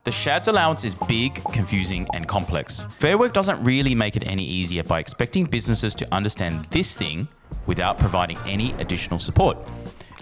The SCHADS allowance is big, confusing, and complex. Fair Work doesn't really make it any easier by expecting businesses to understand this thing without providing any additional support.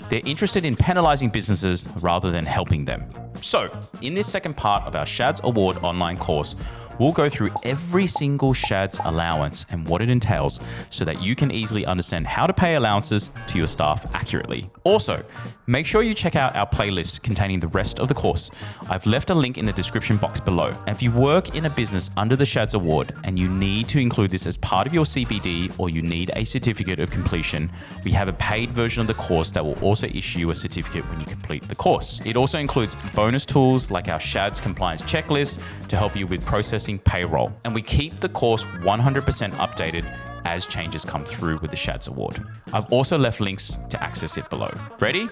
They're interested in penalizing businesses rather than helping them. So, in this second part of our SCHADS Award online course, we'll go through every single SCHADS allowance and what it entails so that you can easily understand how to pay allowances to your staff accurately. Also, make sure you check out our playlist containing the rest of the course. I've left a link in the description box below. And if you work in a business under the SCHADS Award and you need to include this as part of your CPD or you need a certificate of completion, we have a paid version of the course that will also issue you a certificate when you complete the course. It also includes bonus tools like our SCHADS compliance checklist to help you with processing payroll. And we keep the course 100% updated as changes come through with the SCHADS Award. I've also left links to access it below. Ready?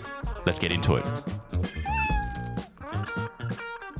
Let's get into it.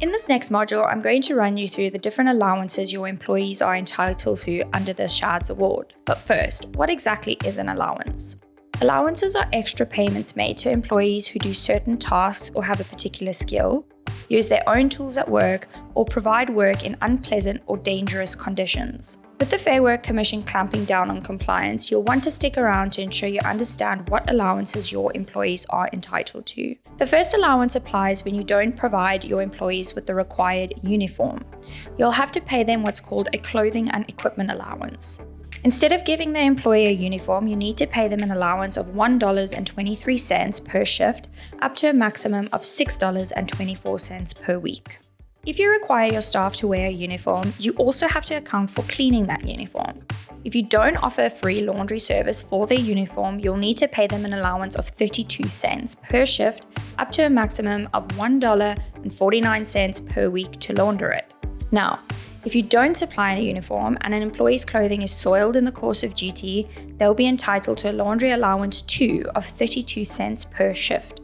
In this next module, I'm going to run you through the different allowances your employees are entitled to under the SCHADS Award. But first, what exactly is an allowance? Allowances are extra payments made to employees who do certain tasks or have a particular skill, use their own tools at work, or provide work in unpleasant or dangerous conditions. With the Fair Work Commission clamping down on compliance, you'll want to stick around to ensure you understand what allowances your employees are entitled to. The first allowance applies when you don't provide your employees with the required uniform. You'll have to pay them what's called a clothing and equipment allowance. Instead of giving the employee a uniform, you need to pay them an allowance of $1.23 per shift, up to a maximum of $6.24 per week. If you require your staff to wear a uniform, you also have to account for cleaning that uniform. If you don't offer a free laundry service for their uniform, you'll need to pay them an allowance of 32 cents per shift, up to a maximum of $1.49 per week to launder it. Now, if you don't supply a uniform and an employee's clothing is soiled in the course of duty, they'll be entitled to a laundry allowance too of 32 cents per shift.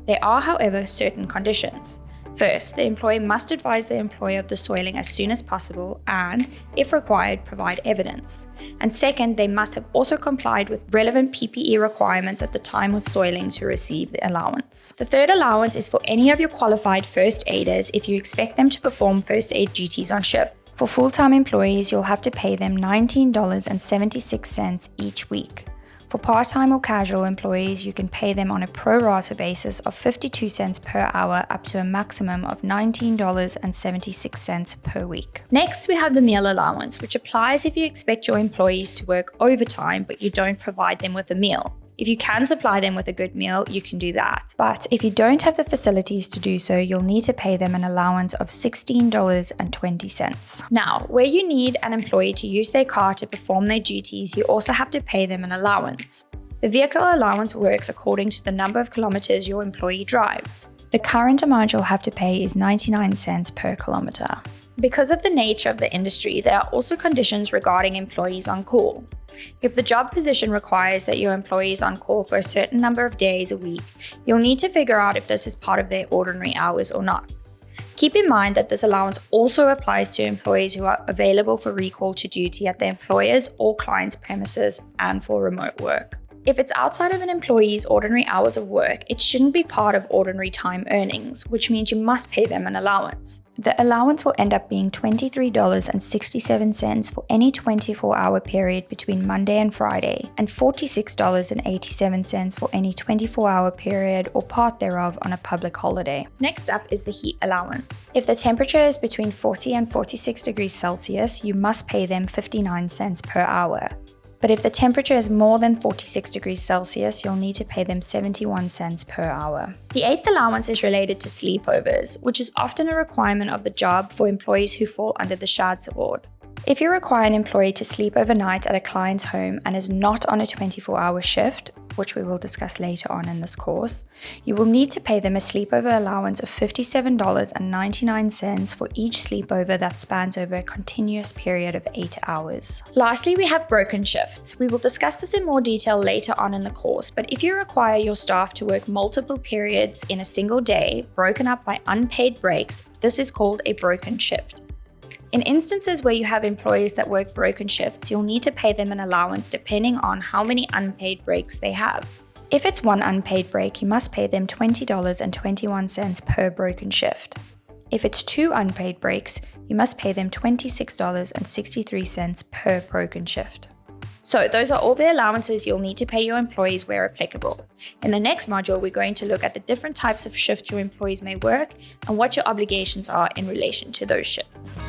There are, however, certain conditions. First, the employee must advise the employer of the soiling as soon as possible and, if required, provide evidence. And second, they must have also complied with relevant PPE requirements at the time of soiling to receive the allowance. The third allowance is for any of your qualified first aiders if you expect them to perform first aid duties on shift. For full-time employees, you'll have to pay them $19.76 each week. For part-time or casual employees, you can pay them on a pro rata basis of 52 cents per hour up to a maximum of $19.76 per week. Next, we have the meal allowance, which applies if you expect your employees to work overtime but you don't provide them with a meal. If you can supply them with a good meal, you can do that. But if you don't have the facilities to do so, you'll need to pay them an allowance of $16.20. Now, where you need an employee to use their car to perform their duties, you also have to pay them an allowance. The vehicle allowance works according to the number of kilometers your employee drives. The current amount you'll have to pay is 99 cents per kilometer. Because of the nature of the industry, there are also conditions regarding employees on call. If the job position requires that your employee is on call for a certain number of days a week, you'll need to figure out if this is part of their ordinary hours or not. Keep in mind that this allowance also applies to employees who are available for recall to duty at their employer's or client's premises and for remote work. If it's outside of an employee's ordinary hours of work, it shouldn't be part of ordinary time earnings, which means you must pay them an allowance. The allowance will end up being $23.67 for any 24-hour period between Monday and Friday, and $46.87 for any 24-hour period or part thereof on a public holiday. Next up is the heat allowance. If the temperature is between 40 and 46 degrees Celsius, you must pay them 59 cents per hour. But if the temperature is more than 46 degrees Celsius, you'll need to pay them 71 cents per hour. The eighth allowance is related to sleepovers, which is often a requirement of the job for employees who fall under the SCHADS Award. If you require an employee to sleep overnight at a client's home and is not on a 24-hour shift, which we will discuss later on in this course, you will need to pay them a sleepover allowance of $57.99 for each sleepover that spans over a continuous period of 8 hours. Lastly, we have broken shifts. We will discuss this in more detail later on in the course, but if you require your staff to work multiple periods in a single day, broken up by unpaid breaks, this is called a broken shift. In instances where you have employees that work broken shifts, you'll need to pay them an allowance depending on how many unpaid breaks they have. If it's one unpaid break, you must pay them $20.21 per broken shift. If it's 2 unpaid breaks, you must pay them $26.63 per broken shift. So those are all the allowances you'll need to pay your employees where applicable. In the next module, we're going to look at the different types of shifts your employees may work and what your obligations are in relation to those shifts.